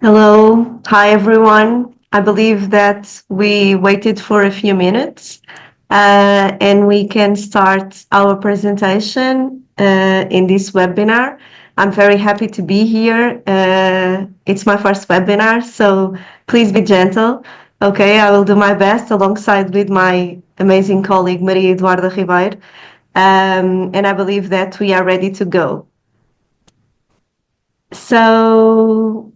Hello. Hi, everyone. I believe that we waited for a few minutes and we can start our presentation in this webinar. I'm very happy to be here. It's my first webinar, so please be gentle. Okay, I will do my best alongside with my amazing colleague, Maria Eduarda Ribeiro. And I believe that we are ready to go. So,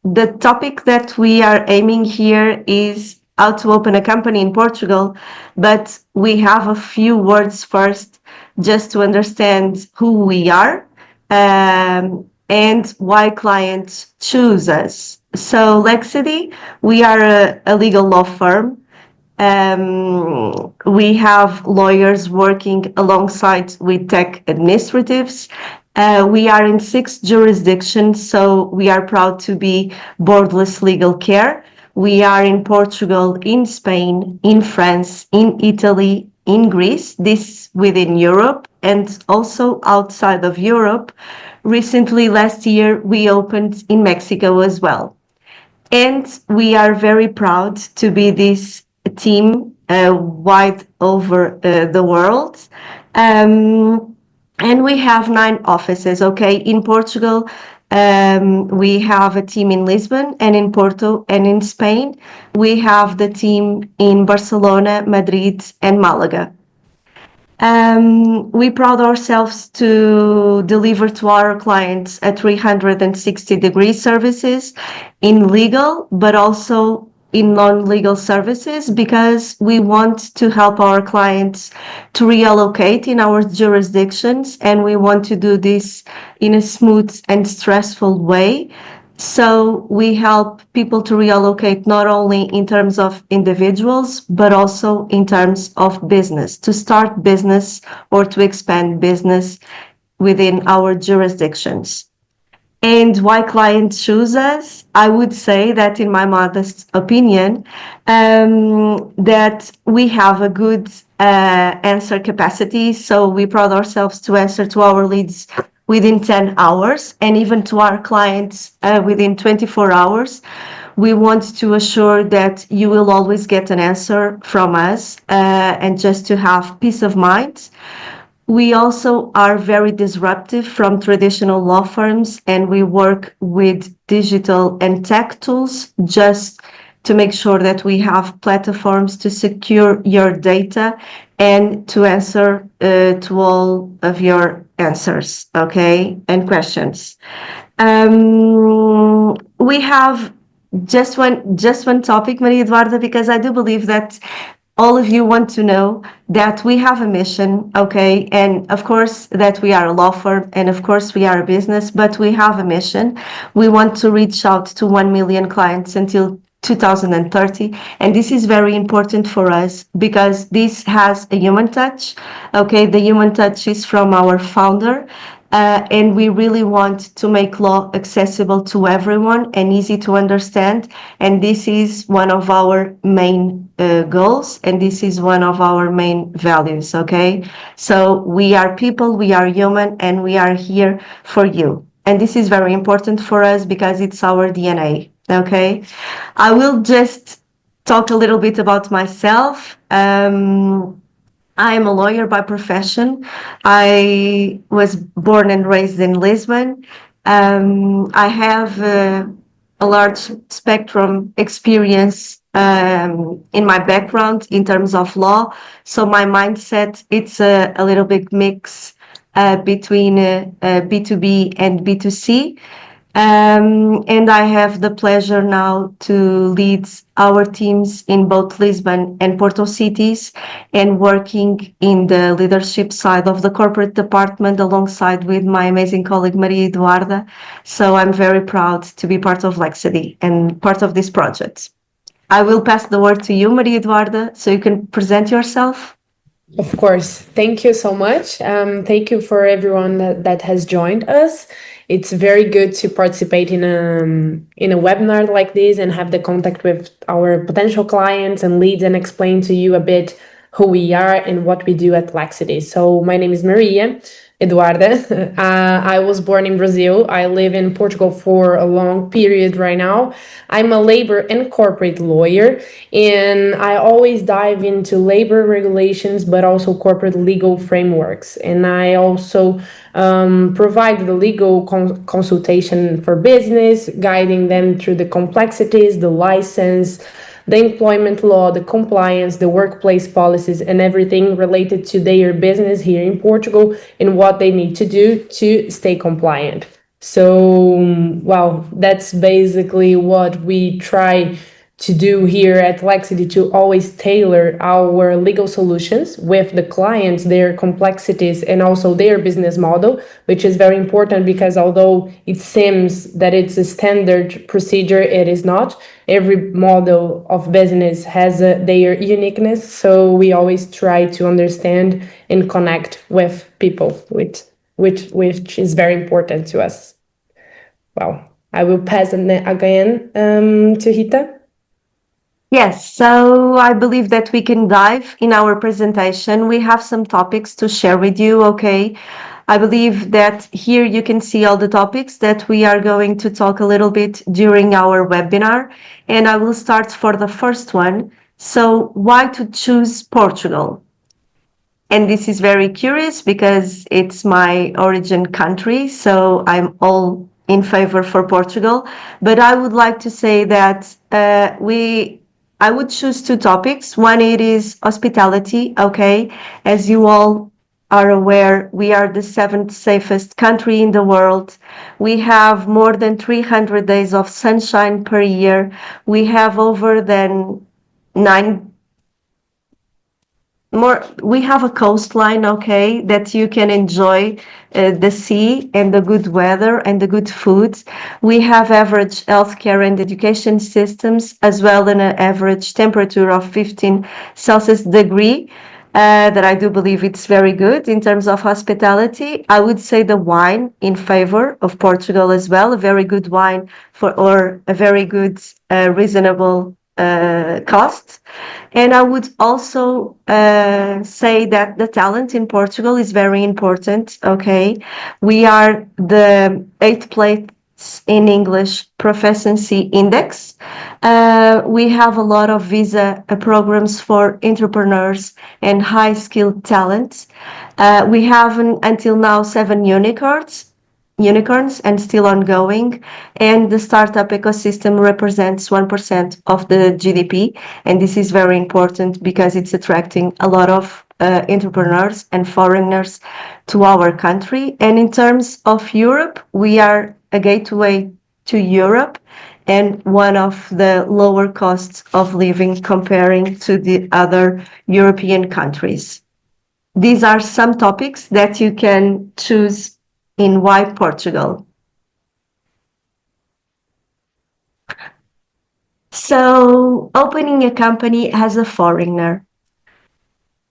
the topic that we are aiming here is how to open a company in Portugal, but we have a few words first just to understand who we are and why clients choose us. So, Lexidy, we are a legal law firm. We have lawyers working alongside with tech administratives. We are in 6 jurisdictions, so we are proud to be borderless legal care. We are in Portugal, in Spain, in France, in Italy, in Greece, this within Europe, and also outside of Europe. Recently, last year, we opened in Mexico as well. And we are very proud to be this team wide over the world. Um, and we have 9 offices, okay? In Portugal, we have a team in Lisbon and in Porto and in Spain. We have the team in Barcelona, Madrid, and Malaga. We proud ourselves to deliver to our clients a 360-degree services in legal, but also in non-legal services because we want to help our clients to reallocate in our jurisdictions, and we want to do this in a smooth and stressful way. So we help people to reallocate not only in terms of individuals, but also in terms of business, to start business or to expand business within our jurisdictions. And why clients choose us? I would say that, in my modest opinion, that we have a good answer capacity. So we pride ourselves to answer to our leads within 10 hours and even to our clients within 24 hours. We want to assure that you will always get an answer from us and just to have peace of mind. We also are very disruptive from traditional law firms, and we work with digital and tech tools just to make sure that we have platforms to secure your data and to answer to all of your answers, okay, and questions. We have just one topic, Maria Eduarda, because I do believe that all of you want to know that we have a mission, okay? And of course, that we are a law firm, and of course, we are a business, but we have a mission. We want to reach out to 1 million clients until 2030. And this is very important for us because this has a human touch, okay? The human touch is from our founder. And we really want to make law accessible to everyone and easy to understand. And this is one of our main goals, and this is one of our main values, okay? So we are people, we are human, and we are here for you. And this is very important for us because it's our DNA, okay? I will just talk a little bit about myself. I am a lawyer by profession. I was born and raised in Lisbon. I have a large spectrum experience in my background in terms of law. So my mindset, it's a little bit mix between B2B and B2C. And I have the pleasure now to lead our teams in both Lisbon and Porto cities and working in the leadership side of the corporate department alongside with my amazing colleague Maria Eduarda. So I'm very proud to be part of Lexidy and part of this project. I will pass the word to you, Maria Eduarda, so you can present yourself. Of course. Thank you so much. Thank you for everyone that has joined us. It's very good to participate in a webinar like this and have the contact with our potential clients and leads and explain to you a bit who we are and what we do at Lexidy. So my name is Maria. Eduarda. I was born in Brazil. I live in Portugal for a long period right now. I'm a labor and corporate lawyer, and I always dive into labor regulations, but also corporate legal frameworks. And I also provide the legal consultation for business, guiding them through the complexities, the license, the employment law, the compliance, the workplace policies, and everything related to their business here in Portugal and what they need to do to stay compliant. So, well, that's basically what we try to do here at Lexidy, to always tailor our legal solutions with the clients, their complexities, and also their business model, which is very important because although it seems that it's a standard procedure, it is not. Every model of business has their uniqueness, so we always try to understand and connect with people, which is very important to us. Well, I will pass again to Rita. Yes, so I believe that we can dive in our presentation. We have some topics to share with you, okay? I believe that here you can see all the topics that we are going to talk a little bit during our webinar, and I will start for the first one. So, why to choose Portugal? And this is very curious because it's my origin country, so I'm all in favor for Portugal. But I would like to say that I would choose two topics. One, it is hospitality. Okay, as you all are aware, we are the seventh safest country in the world. We have more than 300 days of sunshine per year. We have over than nine more we have a coastline, okay, that you can enjoy the sea and the good weather and the good foods. We have average healthcare and education systems, as well as an average temperature of 15 Celsius degree. That I do believe it's very good in terms of hospitality. I would say the wine in favor of Portugal as well, a very good wine or a very good reasonable costs. And I would also say that the talent in Portugal is very important. Okay, we are the eighth place in English proficiency index. We have a lot of visa programs for entrepreneurs and high skilled talents. We have until now 7 unicorns and still ongoing. And the startup ecosystem represents 1% of the GDP. And this is very important because it's attracting a lot of entrepreneurs and foreigners to our country. And in terms of Europe, we are a gateway to Europe and one of the lower costs of living comparing to the other European countries. These are some topics that you can choose in why Portugal. So, opening a company as a foreigner.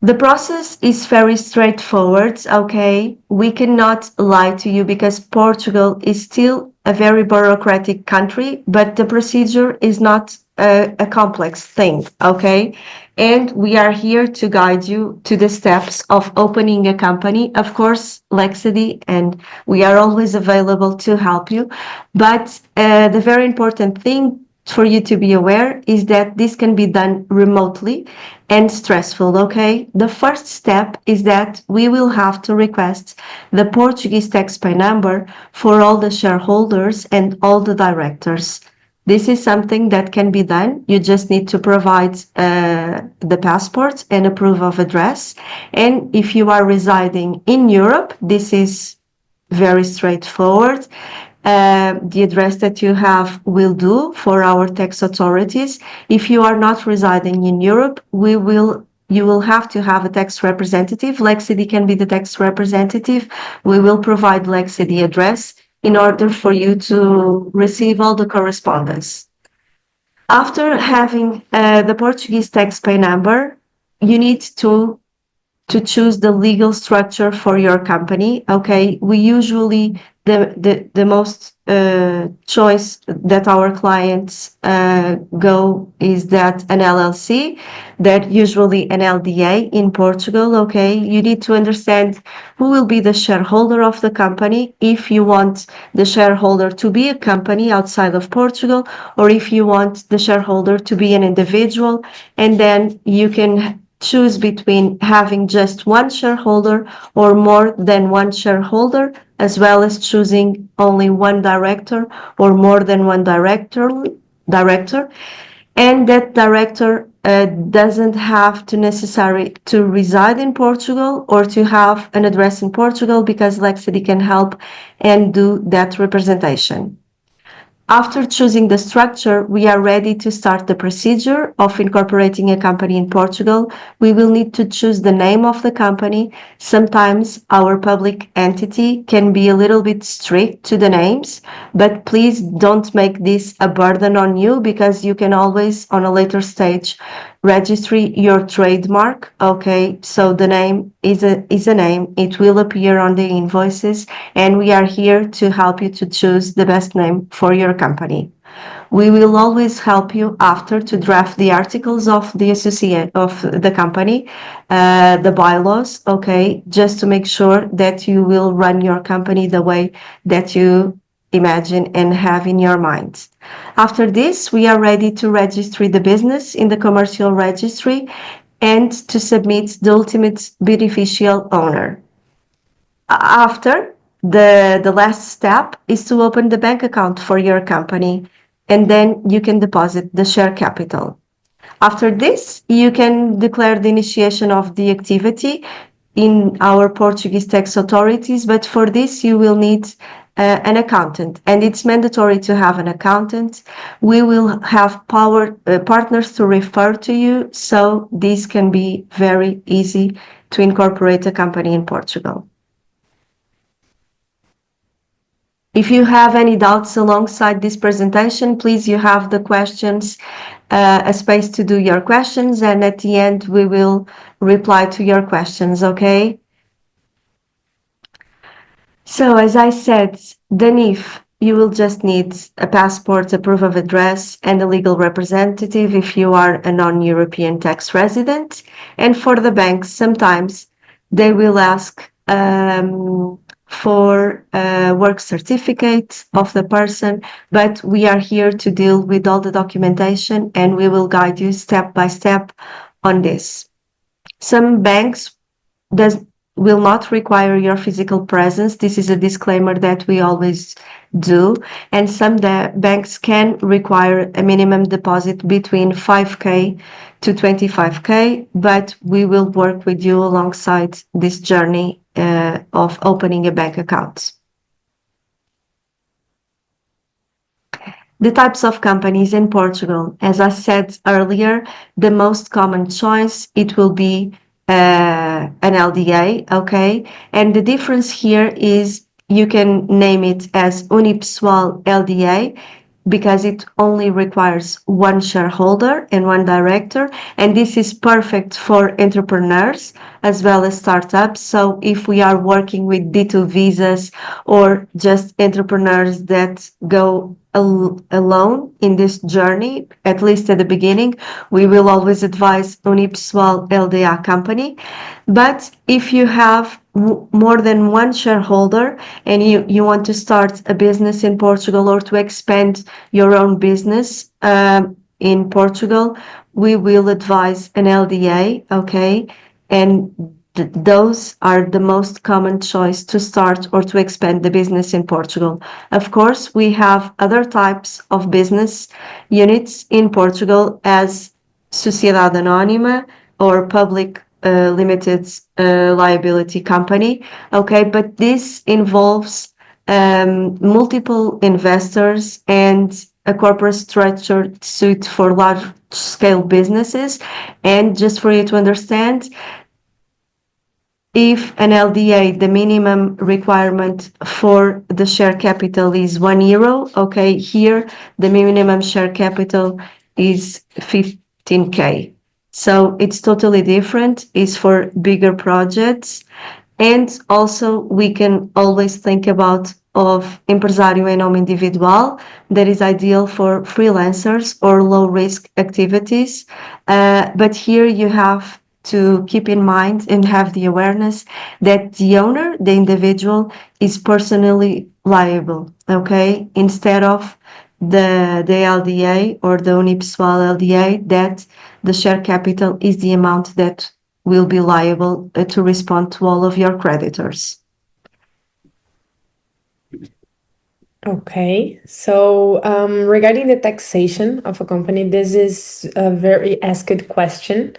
The process is very straightforward, okay? We cannot lie to you because Portugal is still a very bureaucratic country, but the procedure is not a complex thing, okay? And we are here to guide you to the steps of opening a company. Of course, Lexidy, and we are always available to help you. But the very important thing for you to be aware is that this can be done remotely and stressful, okay? The first step is that we will have to request the Portuguese taxpayer number for all the shareholders and all the directors. This is something that can be done. You just need to provide the passport and a proof of address. And if you are residing in Europe, this is very straightforward. The address that you have will do for our tax authorities. If you are not residing in Europe, you will have to have a tax representative. Lexidy can be the tax representative. We will provide Lexidy address in order for you to receive all the correspondence. After having the Portuguese taxpayer number, you need to choose the legal structure for your company. Okay, we usually the most choice that our clients go is that an LLC, that usually an LDA in Portugal. Okay, you need to understand who will be the shareholder of the company, if you want the shareholder to be a company outside of Portugal, or if you want the shareholder to be an individual, and then you can choose between having just one shareholder or more than one shareholder, as well as choosing only one director or more than one director, and that director doesn't have to necessarily to reside in Portugal or to have an address in Portugal, because Lexidy can help and do that representation. After choosing the structure, we are ready to start the procedure of incorporating a company in Portugal. We will need to choose the name of the company. Sometimes our public entity can be a little bit strict to the names, but please don't make this a burden on you, because you can always, on a later stage, registry your trademark. Okay, so the name is a name. It will appear on the invoices, and we are here to help you to choose the best name for your company. We will always help you after to draft the articles of the associate of the company, the bylaws, okay, just to make sure that you will run your company the way that you imagine and have in your mind. After this, we are ready to register the business in the commercial registry and to submit the ultimate beneficial owner. After, the last step is to open the bank account for your company, and then you can deposit the share capital. After this, you can declare the initiation of the activity in our Portuguese tax authorities, but for this you will need an accountant, and it's mandatory to have an accountant. We will have partners to refer to you, so this can be very easy to incorporate a company in Portugal. If you have any doubts alongside this presentation, please, you have the questions, a space to do your questions, and at the end we will reply to your questions, okay? So as I said, Danif, you will just need a passport, a proof of address, and a legal representative if you are a non-European tax resident. And for the banks, sometimes they will ask for a work certificate of the person, but we are here to deal with all the documentation, and we will guide you step by step on this. Some banks will not require your physical presence. This is a disclaimer that we always do. And some banks can require a minimum deposit between 5K to 25K, but we will work with you alongside this journey of opening a bank account. The types of companies in Portugal, as I said earlier, the most common choice, it will be an LDA, okay? And the difference here is you can name it as Unipessoal LDA, because it only requires one shareholder and one director, and this is perfect for entrepreneurs as well as startups. So if we are working with D2 visas or just entrepreneurs that go alone in this journey, at least at the beginning, we will always advise Unipessoal LDA company. But if you have more than one shareholder and you want to start a business in Portugal or to expand your own business in Portugal, we will advise an LDA, okay? And those are the most common choice to start or to expand the business in Portugal. Of course, we have other types of business units in Portugal, as Sociedade Anónima or public limited liability company, okay? But this involves multiple investors and a corporate structure suit for large scale businesses. And just for you to understand, if an LDA, the minimum requirement for the share capital is €1, okay, here the minimum share capital is 15K. So it's totally different, it's for bigger projects. And also we can always think about of empresário em nome individual that is ideal for freelancers or low risk activities. But here you have to keep in mind and have the awareness that the owner, the individual, is personally liable, okay? Instead of the LDA or the unipessoal LDA, that the share capital is the amount that will be liable to respond to all of your creditors. Okay, so regarding the taxation of a company, this is a very asked question.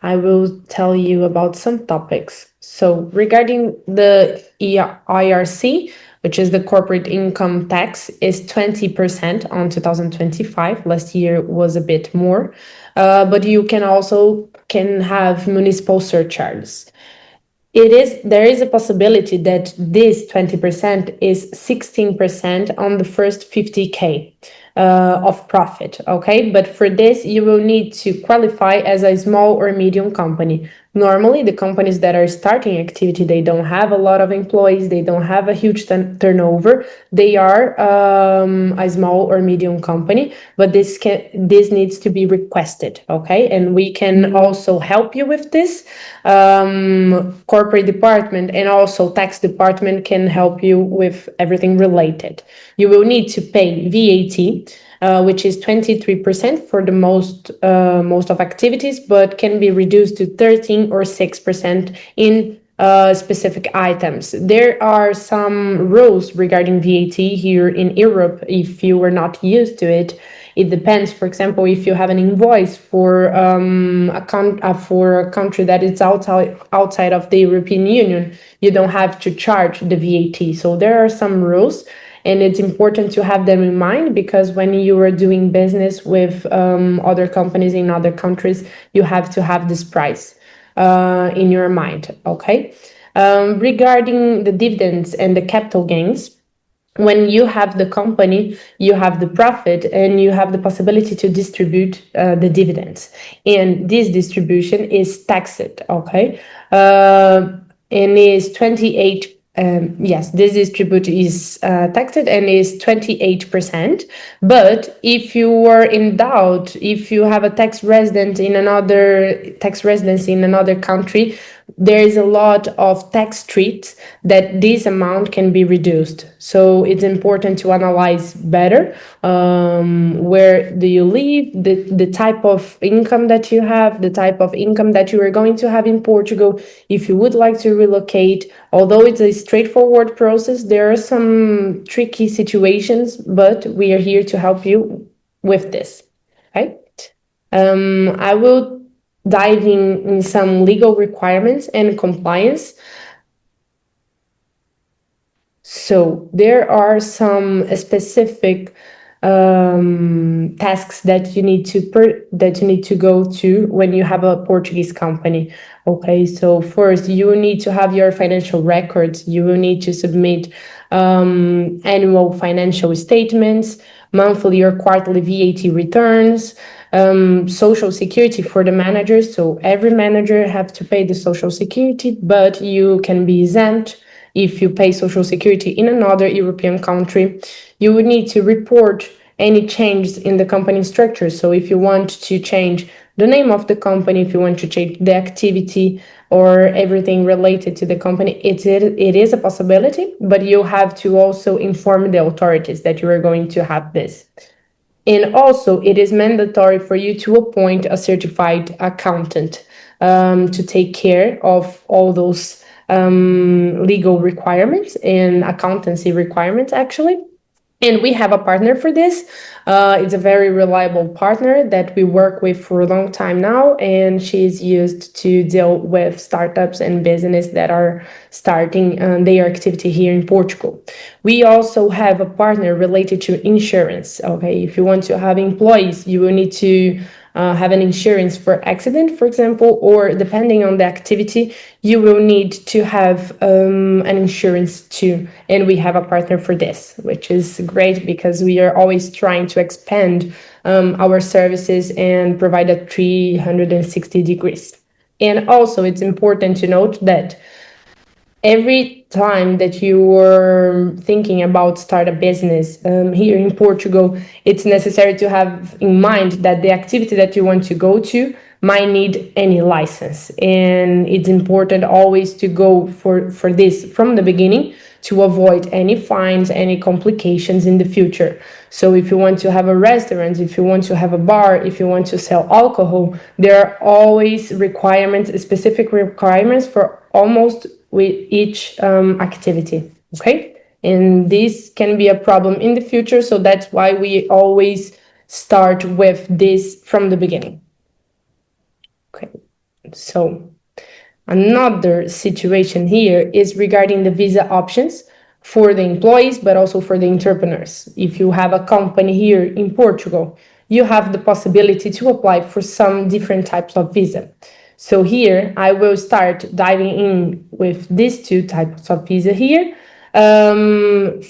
I will tell you about some topics. So regarding the IRC, which is the corporate income tax, is 20% on 2025. Last year was a bit more, but you can also can have municipal surcharges. There is a possibility that this 20% is 16% on the first 50K of profit, okay? But for this, you will need to qualify as a small or medium company. Normally, the companies that are starting activity, they don't have a lot of employees, they don't have a huge turnover. They are a small or medium company, but this needs to be requested, okay? And we can also help you with this. Corporate department and also tax department can help you with everything related. You will need to pay VAT, which is 23% for the most of activities, but can be reduced to 13 or 6% in specific items. There are some rules regarding VAT here in Europe. If you were not used to it, it depends. For example, if you have an invoice for for a country that is outside of the European Union, you don't have to charge the VAT. So there are some rules, and it's important to have them in mind, because when you are doing business with other companies in other countries, you have to have this price in your mind, okay? Regarding the dividends and the capital gains, when you have the company, you have the profit and you have the possibility to distribute the dividends. And this distribution is taxed, okay? And is 28 yes, this distribute is taxed and is 28%. But if you are in doubt, if you have a tax residence in another country, there is a lot of tax treats that this amount can be reduced. So it's important to analyze better where do you live, the type of income that you have, the type of income that you are going to have in Portugal. If you would like to relocate, although it's a straightforward process, there are some tricky situations, but we are here to help you with this. Okay. I will dive in some legal requirements and compliance. So there are some specific tasks that you need to go to when you have a Portuguese company. Okay, so first you will need to have your financial records. You will need to submit annual financial statements, monthly or quarterly VAT returns, social security for the managers. So every manager have to pay the social security, but you can be exempt if you pay social security in another European country. You would need to report any changes in the company structure. So if you want to change the name of the company, if you want to change the activity or everything related to the company, it is a possibility, but you have to also inform the authorities that you are going to have this. And also, it is mandatory for you to appoint a certified accountant to take care of all those legal requirements and accountancy requirements, actually. And we have a partner for this. It's a very reliable partner that we work with for a long time now, and she's used to deal with startups and business that are starting their activity here in Portugal. We also have a partner related to insurance. Okay, if you want to have employees, you will need to have an insurance for accident, for example, or depending on the activity, you will need to have an insurance too. And we have a partner for this, which is great because we are always trying to expand our services and provide a 360 degrees. And also, it's important to note that every time that you were thinking about start a business here in Portugal, it's necessary to have in mind that the activity that you want to go to might need any license, and it's important always to go for this from the beginning to avoid any fines, any complications in the future. So if you want to have a restaurant, if you want to have a bar, if you want to sell alcohol, there are always requirements, specific requirements for almost with each activity. Okay, and this can be a problem in the future, so that's why we always start with this from the beginning. Okay, so another situation here is regarding the visa options for the employees, but also for the entrepreneurs. If you have a company here in Portugal, you have the possibility to apply for some different types of visa. So here I will start diving in with these two types of visa here.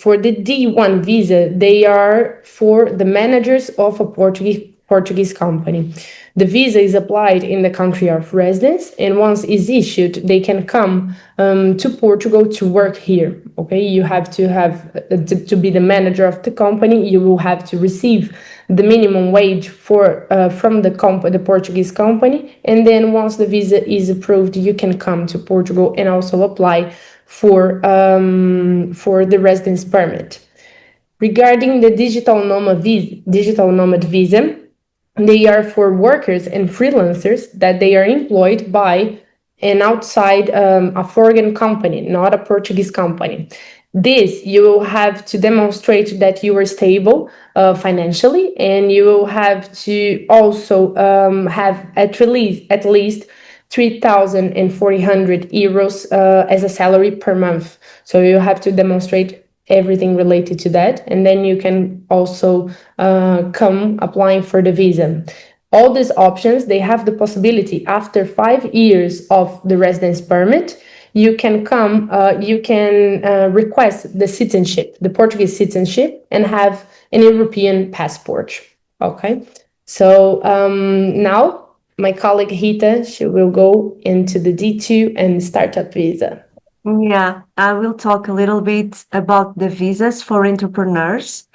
For the D1 visa, they are for the managers of a Portuguese company. The visa is applied in the country of residence, and once it's issued, they can come to Portugal to work here. Okay, you have to be the manager of the company. You will have to receive the minimum wage from the Portuguese company, and then once the visa is approved, you can come to Portugal and also apply for the residence permit. Regarding the digital nomad visa, they are for workers and freelancers that they are employed by an outside a foreign company, not a Portuguese company. This you will have to demonstrate that you are stable financially, and you will have to also have at least 3,400 euros as a salary per month. So you have to demonstrate everything related to that, and then you can also come applying for the visa. All these options, they have the possibility after 5 years of the residence permit, you can request the citizenship, the Portuguese citizenship, and have an European passport. Okay, so now my colleague Rita, she will go into the D2 and startup visa. Yeah, I will talk a little bit about the visas for entrepreneurs.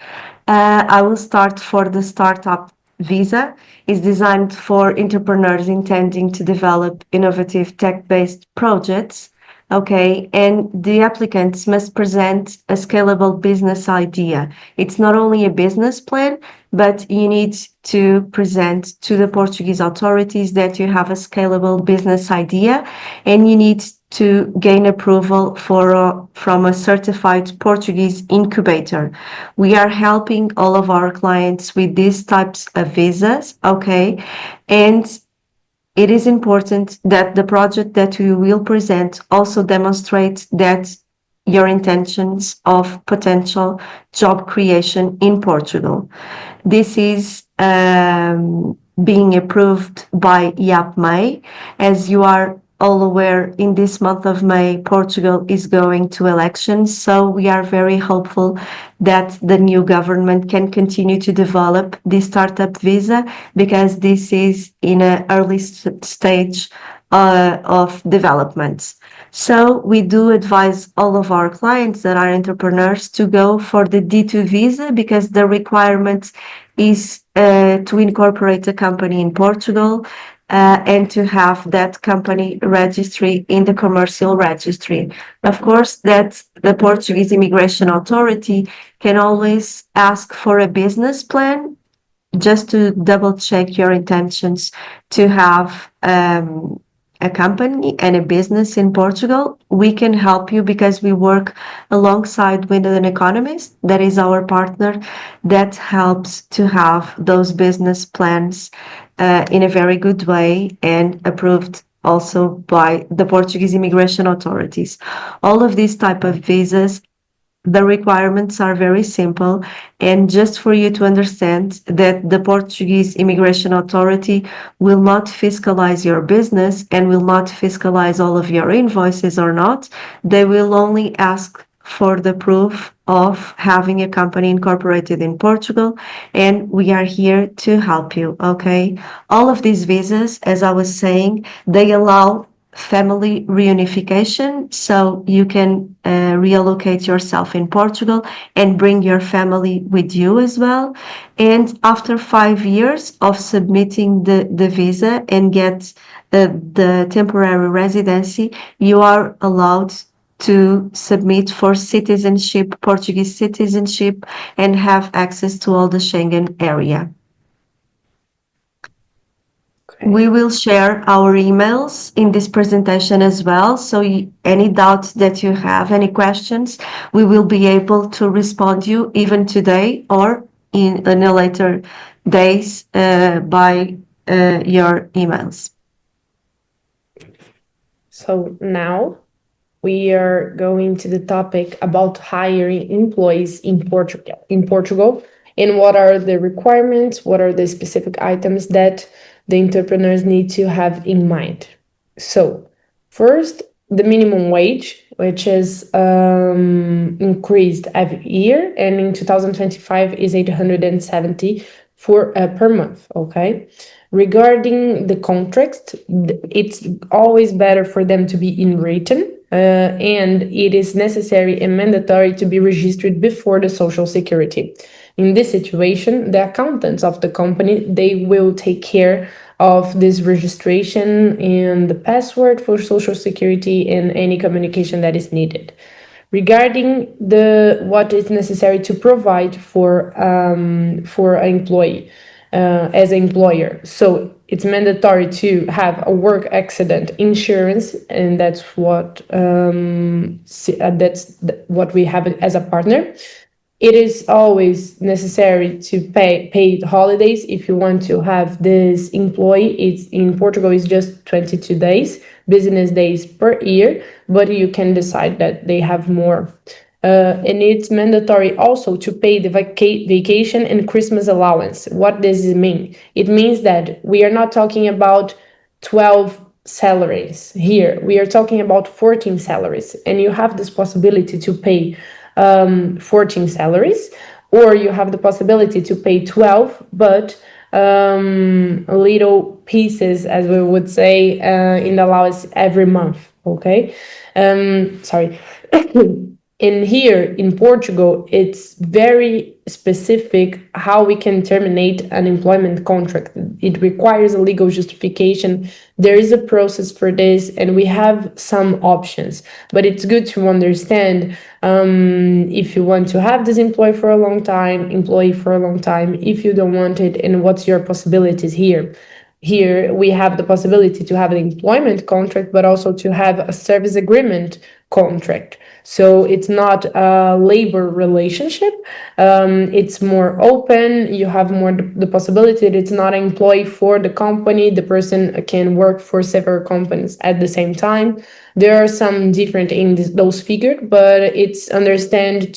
I will start for the startup visa. It's designed for entrepreneurs intending to develop innovative tech-based projects. Okay, and the applicants must present a scalable business idea. It's not only a business plan, but you need to present to the Portuguese authorities that you have a scalable business idea, and you need to gain approval from a certified Portuguese incubator. We are helping all of our clients with these types of visas, okay? And it is important that the project that you will present also demonstrates that your intentions of potential job creation in Portugal. This is being approved by IAPMEI. As you are all aware, in this month of May, Portugal is going to elections. So we are very hopeful that the new government can continue to develop this startup visa, because this is in an early stage of development. So we do advise all of our clients that are entrepreneurs to go for the D2 visa, because the requirement is to incorporate a company in Portugal and to have that company registry in the commercial registry. Of course, that the Portuguese Immigration Authority can always ask for a business plan just to double check your intentions to have a company and a business in Portugal. We can help you because we work alongside with an economist that is our partner that helps to have those business plans in a very good way and approved also by the Portuguese immigration authorities. All of these type of visas, the requirements are very simple, and just for you to understand that the Portuguese Immigration Authority will not fiscalize your business and will not fiscalize all of your invoices or not. They will only ask for the proof of having a company incorporated in Portugal, and we are here to help you, okay? All of these visas, as I was saying, they allow family reunification, so you can reallocate yourself in Portugal and bring your family with you as well. And after 5 years of submitting the visa and get the temporary residency, you are allowed to submit for citizenship, Portuguese citizenship, and have access to all the Schengen area. We will share our emails in this presentation as well. So any doubts that you have, any questions, we will be able to respond you even today or in a later days by your emails. So now we are going to the topic about hiring employees in Portugal. And what are the requirements? What are the specific items that the entrepreneurs need to have in mind? So, first, the minimum wage, which is increased every year, and in 2025 is 870 per month. Okay. Regarding the contract, it's always better for them to be in written, and it is necessary and mandatory to be registered before the social security. In this situation, the accountants of the company, they will take care of this registration and the password for social security and any communication that is needed. Regarding what is necessary to provide for an employee as an employer, so it's mandatory to have a work accident insurance, and that's what we have as a partner. It is always necessary to pay paid holidays if you want to have this employee. It's in Portugal is just 22 days, business days per year, but you can decide that they have more. And it's mandatory also to pay the vacation and Christmas allowance. What does it mean? It means that we are not talking about 12 salaries here. We are talking about 14 salaries, and you have this possibility to pay 14 salaries, or you have the possibility to pay 12, but little pieces, as we would say, in the allowance every month. Okay. Sorry. In here in Portugal, it's very specific how we can terminate an employment contract. It requires a legal justification. There is a process for this, and we have some options. But it's good to understand if you want to have this employee for a long time, if you don't want it, and what's your possibilities here. Here we have the possibility to have an employment contract, but also to have a service agreement contract. So it's not a labor relationship. It's more open. You have more the possibility that it's not an employee for the company. The person can work for several companies at the same time. There are some different in those figures, but it's necessary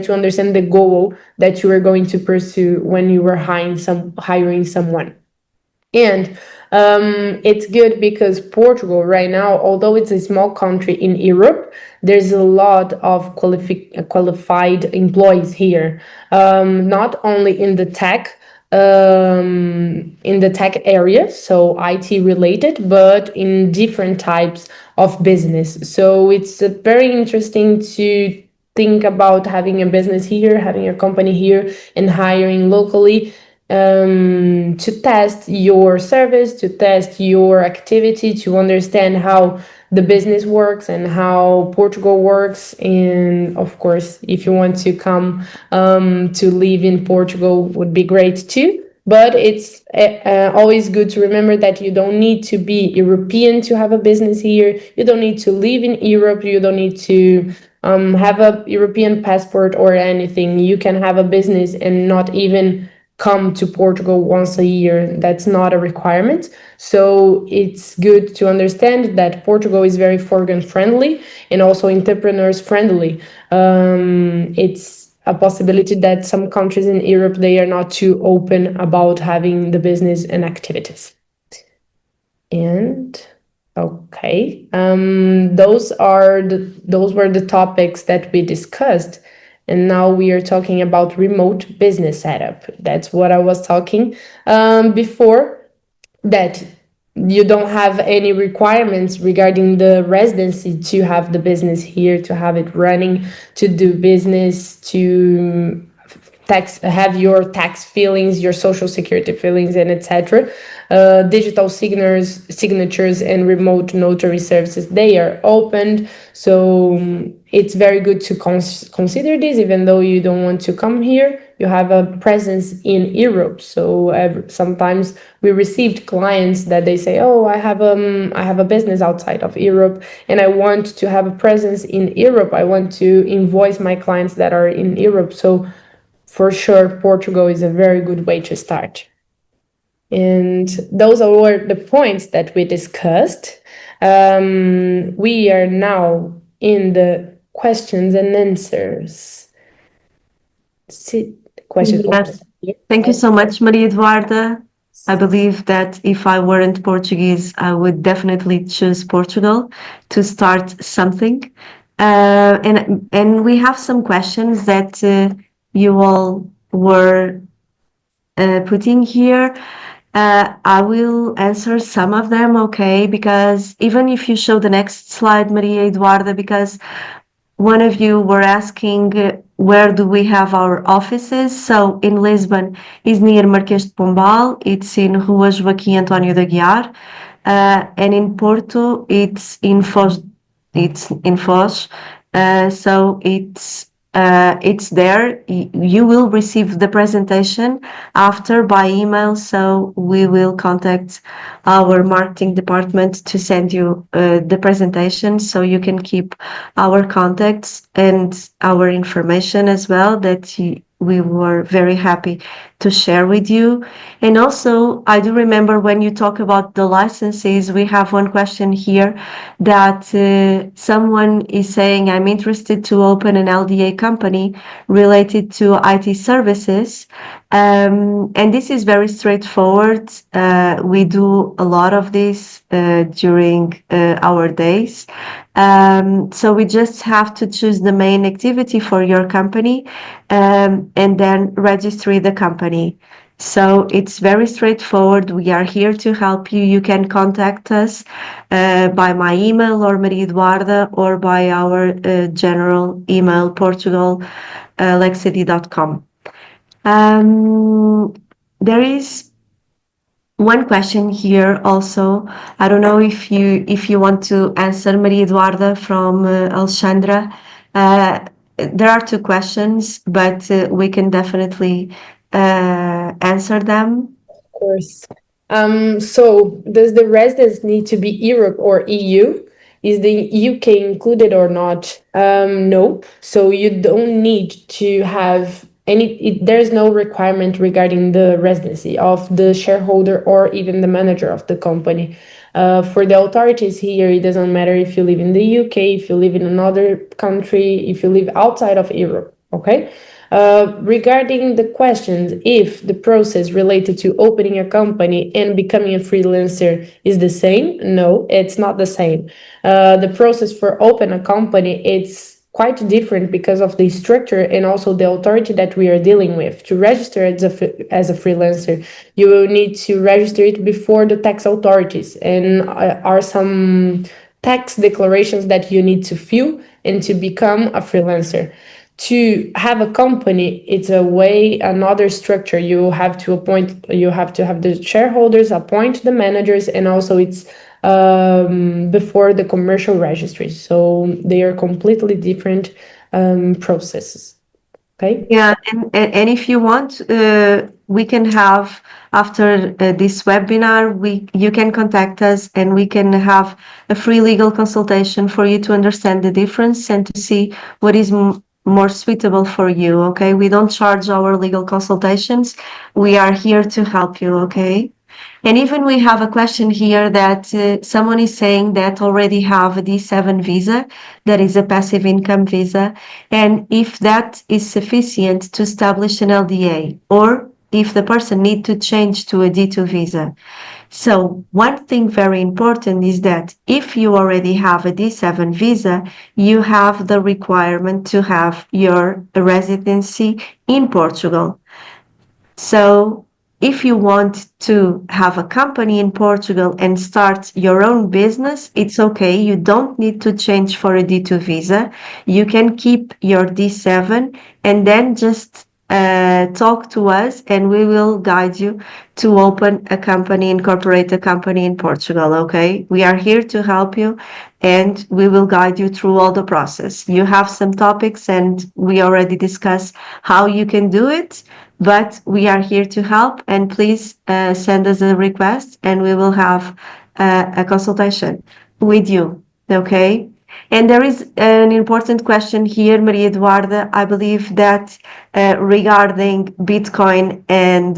to understand the goal that you are going to pursue when you are hiring someone. And it's good because Portugal right now, although it's a small country in Europe, there's a lot of qualified employees here, not only in the tech area, so IT related, but in different types of business. So it's very interesting to think about having a business here, having a company here, and hiring locally to test your service, to test your activity, to understand how the business works and how Portugal works. And of course, if you want to come to live in Portugal, would be great too. But it's always good to remember that you don't need to be European to have a business here. You don't need to live in Europe. You don't need to have a European passport or anything. You can have a business and not even come to Portugal once a year. That's not a requirement. So it's good to understand that Portugal is very foreign friendly and also entrepreneurs friendly. It's a possibility that some countries in Europe, they are not too open about having the business and activities. And okay, those were the topics that we discussed. And now we are talking about remote business setup. That's what I was talking before, that you don't have any requirements regarding the residency to have the business here, to have it running, to do business, to have your tax fillings, your social security fillings, and etc. Digital signatures and remote notary services, they are opened. So it's very good to consider this, even though you don't want to come here. You have a presence in Europe. So sometimes we received clients that they say, "Oh, I have a business outside of Europe, and I want to have a presence in Europe. I want to invoice my clients that are in Europe." So for sure, Portugal is a very good way to start. And those were the points that we discussed. We are now in the questions and answers. Question. Yes. Thank you so much, Maria Eduarda. I believe that if I weren't Portuguese, I would definitely choose Portugal to start something. And we have some questions that you all were putting here. I will answer some of them, okay? Because even if you show the next slide, Maria Eduarda, because one of you were asking where do we have our offices? So in Lisbon is near Marquês de Pombal. It's in Rua Joaquim António de Aguiar. And in Porto, it's in Foz. It's in Foz. So it's there. You will receive the presentation after by email. So we will contact our marketing department to send you the presentation, so you can keep our contacts and our information as well, that we were very happy to share with you. And also, I do remember when you talk about the licenses, we have one question here that someone is saying, I'm interested to open an LDA company related to IT services. And this is very straightforward. We do a lot of this during our days. So we just have to choose the main activity for your company and then register the company. So it's very straightforward. We are here to help you. You can contact us by my email or Maria Eduarda, or by our general email, Portugal, Lexidy.com. There is one question here also. I don't know if you want to answer, Maria Eduarda, from Alexandra. There are two questions, but we can definitely answer them. Of course. So does the residence need to be Europe or EU? Is the UK included or not? No. So you don't need to have there's no requirement regarding the residency of the shareholder or even the manager of the company. For the authorities here, it doesn't matter if you live in the UK, if you live in another country, if you live outside of Europe, okay? Regarding the questions, if the process related to opening a company and becoming a freelancer is the same, no, it's not the same. The process for open a company, it's quite different because of the structure and also the authority that we are dealing with. To register as a freelancer, you will need to register it before the tax authorities, and are some tax declarations that you need to fill and to become a freelancer. To have a company, it's another structure. You have to have the shareholders, appoint the managers, and also it's before the commercial registry. So they are completely different processes. Okay. Yeah, and if you want, we can have after this webinar, you can contact us and we can have a free legal consultation for you to understand the difference and to see what is more suitable for you. Okay, we don't charge our legal consultations. We are here to help you. Okay. And even we have a question here that someone is saying that already have a D7 visa, that is a passive income visa, and if that is sufficient to establish an LDA, or if the person need to change to a D2 visa. So one thing very important is that if you already have a D7 visa, you have the requirement to have your residency in Portugal. So if you want to have a company in Portugal and start your own business, it's okay. You don't need to change for a D2 visa. You can keep your D7 and then just talk to us, and we will guide you to open a company, incorporate a company in Portugal. Okay, we are here to help you, and we will guide you through all the process. You have some topics, and we already discussed how you can do it, but we are here to help. And please send us a request, and we will have a consultation with you. Okay. And there is an important question here, Maria Eduarda. I believe that regarding Bitcoin and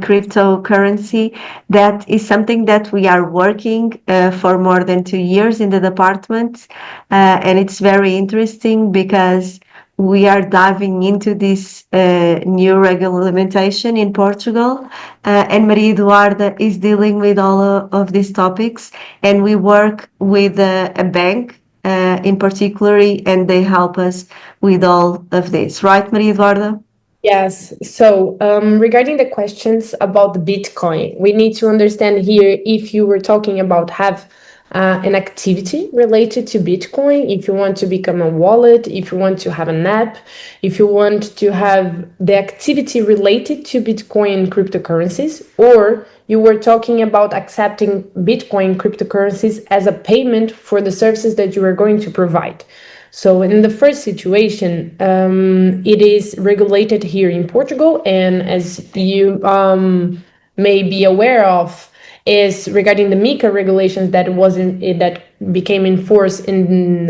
cryptocurrency, that is something that we are working for more than 2 years in the department, and it's very interesting because we are diving into this new regulation in Portugal, and Maria Eduarda is dealing with all of these topics, and we work with a bank in particular, and they help us with all of this. Right, Maria Eduarda? Yes. So, regarding the questions about the Bitcoin, we need to understand here if you were talking about have an activity related to Bitcoin, if you want to become a wallet, if you want to have an app, if you want to have the activity related to Bitcoin and cryptocurrencies, or you were talking about accepting Bitcoin cryptocurrencies as a payment for the services that you are going to provide. So in the first situation, it is regulated here in Portugal, and as you may be aware of, is regarding the MiCA regulations that became in force in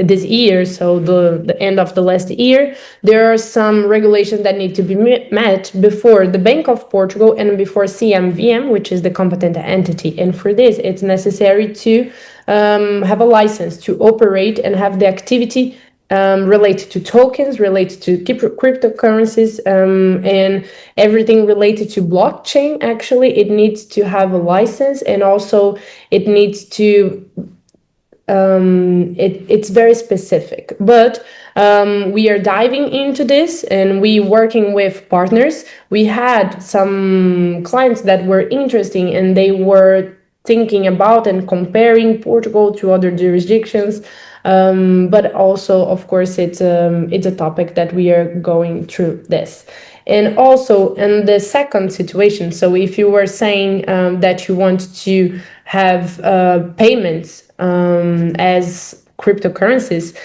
this year. So the end of the last year, there are some regulations that need to be met before the Bank of Portugal and before CMVM, which is the competent entity. And for this, it's necessary to have a license to operate and have the activity related to tokens, related to cryptocurrencies, and everything related to blockchain. Actually, it needs to have a license, and also it needs to it's very specific, but we are diving into this, and we working with partners. We had some clients that were interesting, and they were thinking about and comparing Portugal to other jurisdictions. But also, of course, it's a topic that we are going through this. And also in the second situation, so if you were saying that you want to have payments as cryptocurrencies,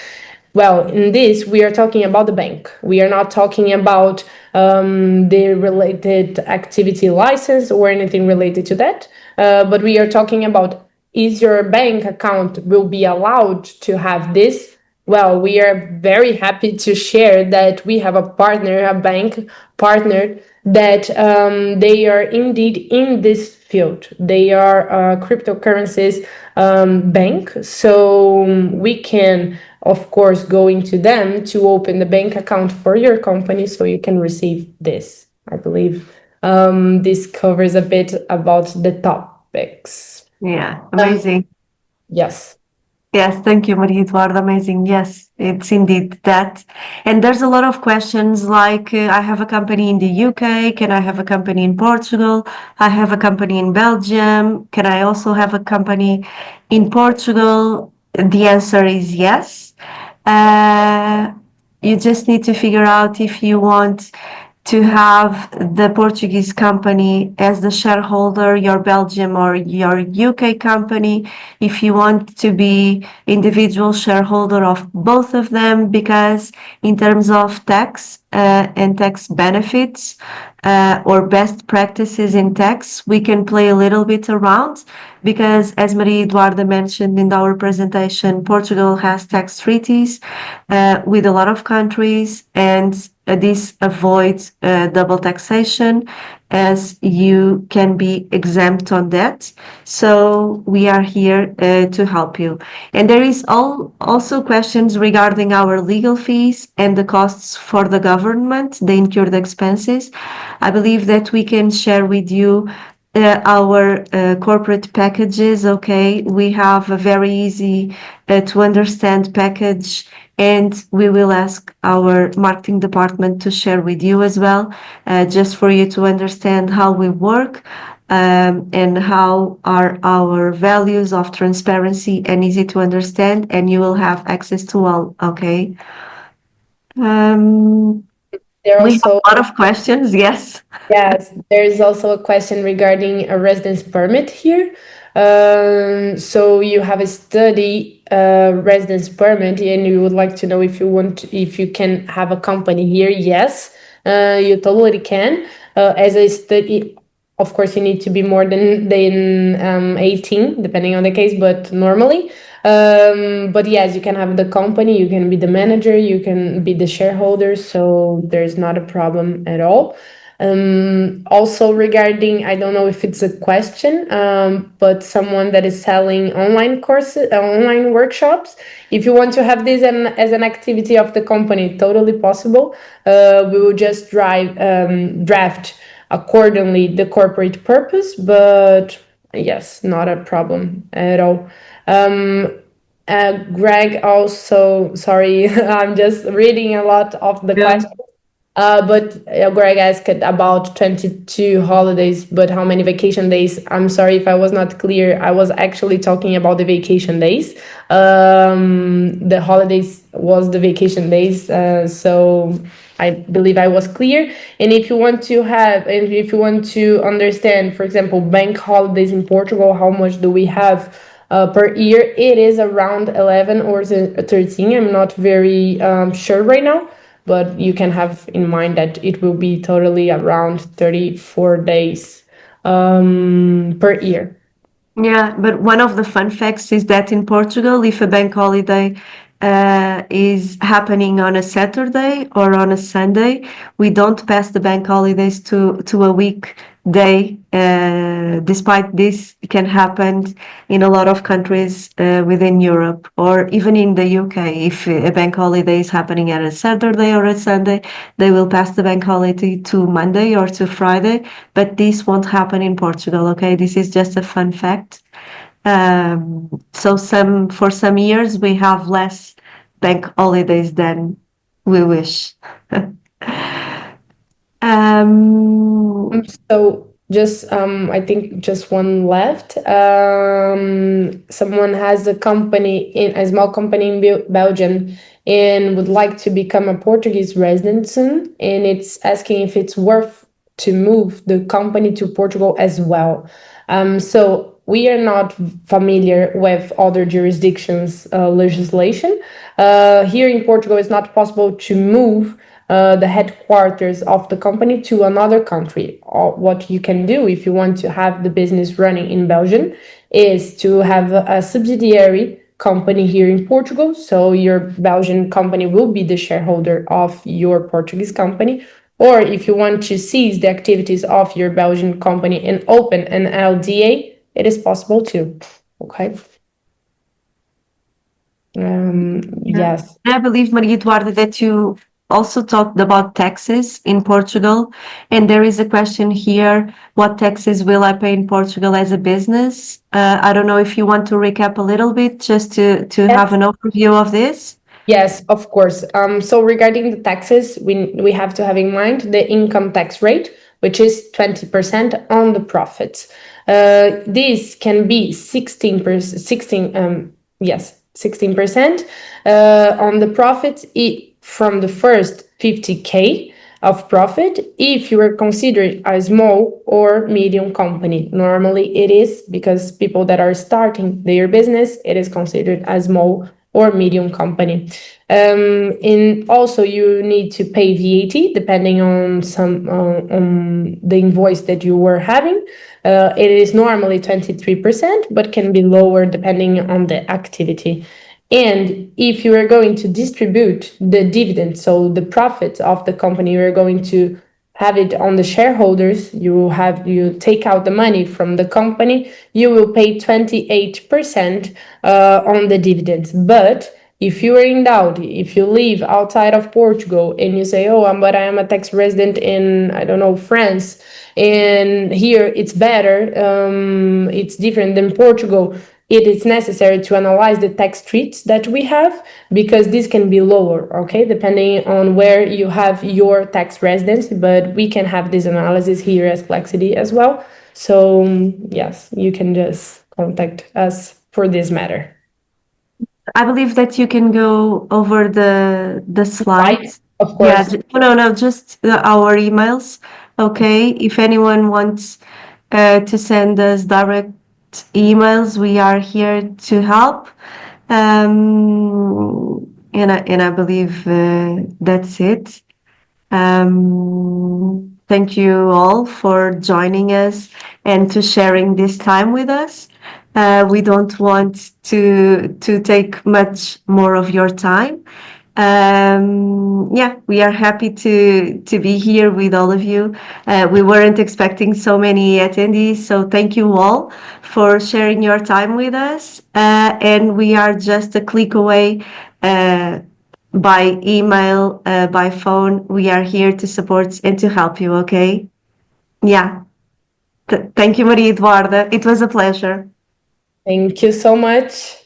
well, in this, we are talking about the bank. We are not talking about the related activity license or anything related to that. But we are talking about, is your bank account will be allowed to have this? Well, we are very happy to share that we have a partner, a bank partner, that they are indeed in this field. They are a cryptocurrencies bank. So we can, of course, go into them to open the bank account for your company so you can receive this. I believe this covers a bit about the topics. Yeah, amazing. Yes. Yes, thank you, Maria Eduarda. Amazing. Yes, it's indeed that. And there's a lot of questions like I have a company in the UK. Can I have a company in Portugal? I have a company in Belgium. Can I also have a company in Portugal? The answer is yes. Uh, you just need to figure out if you want to have the Portuguese company as the shareholder, your Belgium or your UK company, if you want to be individual shareholder of both of them, because in terms of tax and tax benefits or best practices in tax, we can play a little bit around, because as Maria Eduarda mentioned in our presentation, Portugal has tax treaties with a lot of countries, and this avoids double taxation, as you can be exempt on that. So we are here to help you. And there is also questions regarding our legal fees and the costs for the government, the incurred expenses. I believe that we can share with you our corporate packages. Okay, we have a very easy to understand package and we will ask our marketing department to share with you as well, just for you to understand how we work, and how are our values of transparency and easy to understand, and you will have access to all. Okay. Um, There we have also a lot of questions. Yes. Yes, there is also a question regarding a residence permit here. So you have a study residence permit, and you would like to know if you can have a company here. Yes, you totally can. As a study, of course, you need to be more than 18, depending on the case, but normally. But yes, you can have the company, you can be the manager, you can be the shareholder, so there's not a problem at all. Also regarding, I don't know if it's a question, but someone that is selling online courses, online workshops, if you want to have this as an activity of the company, totally possible. We will just draft accordingly the corporate purpose, but yes, not a problem at all. Greg also, sorry, I'm just reading a lot of the Yeah. questions. But Greg asked about 22 holidays, but how many vacation days? I'm sorry if I was not clear. I was actually talking about the vacation days. The holidays was the vacation days. So I believe I was clear. And if you want to understand, for example, bank holidays in Portugal, how much do we have? Per year, it is around 11 or 13. I'm not very sure right now, but you can have in mind that it will be totally around 34 days per year. Yeah, but one of the fun facts is that in Portugal, if a bank holiday is happening on a Saturday or on a Sunday, we don't pass the bank holidays to a weekday. Despite this, can happen in a lot of countries within Europe or even in the UK. If a bank holiday is happening at a Saturday or a Sunday, they will pass the bank holiday to Monday or to Friday, but this won't happen in Portugal. Okay, this is just a fun fact. So for some years we have less bank holidays than we wish. um, So just I think just one left. Someone has a small company in Belgium and would like to become a Portuguese resident soon, and it's asking if it's worth to move the company to Portugal as well. So we are not familiar with other jurisdictions' legislation. Here in Portugal, it's not possible to move the headquarters of the company to another country. Or what you can do if you want to have the business running in Belgium is to have a subsidiary company here in Portugal. So your Belgian company will be the shareholder of your Portuguese company. Or if you want to cease the activities of your Belgian company and open an LDA, it is possible too. Okay. yeah. Yes. I believe, Maria Eduarda, that you also talked about taxes in Portugal, and there is a question here: what taxes will I pay in Portugal as a business? I don't know if you want to recap a little bit just to have Yes. an overview of this. Yes, of course. So regarding the taxes, we have to have in mind the income tax rate, which is 20% on the profits. This can be 16%, 16% on the profits from the first 50K of profit if you are considered a small or medium company. Normally it is because people that are starting their business, it is considered a small or medium company. And also you need to pay VAT depending on on the invoice that you were having. It is normally 23%, but can be lower depending on the activity. And if you are going to distribute the dividend, so the profit of the company, you are going to have it on the shareholders, you take out the money from the company, you will pay 28% on the dividends. But if you are in doubt, if you live outside of Portugal and you say, oh, but I am a tax resident in, I don't know, France, and here it's better, it's different than Portugal, it is necessary to analyze the tax treats that we have, because this can be lower, okay, depending on where you have your tax residency. But we can have this analysis here as Lexidy as well. So yes, you can just contact us for this matter. I believe that you can go over the slides. Of Yeah, course. no, just our emails. Okay, if anyone wants to send us direct emails, we are here to help. And I believe that's it. Thank you all for joining us and to sharing this time with us. We don't want to take much more of your time. Yeah, we are happy to be here with all of you. We weren't expecting so many attendees, so thank you all for sharing your time with us. And we are just a click away. By email, by phone. We are here to support and to help you, okay? Yeah. Thank you, Maria Eduarda. It was a pleasure. Thank you so much.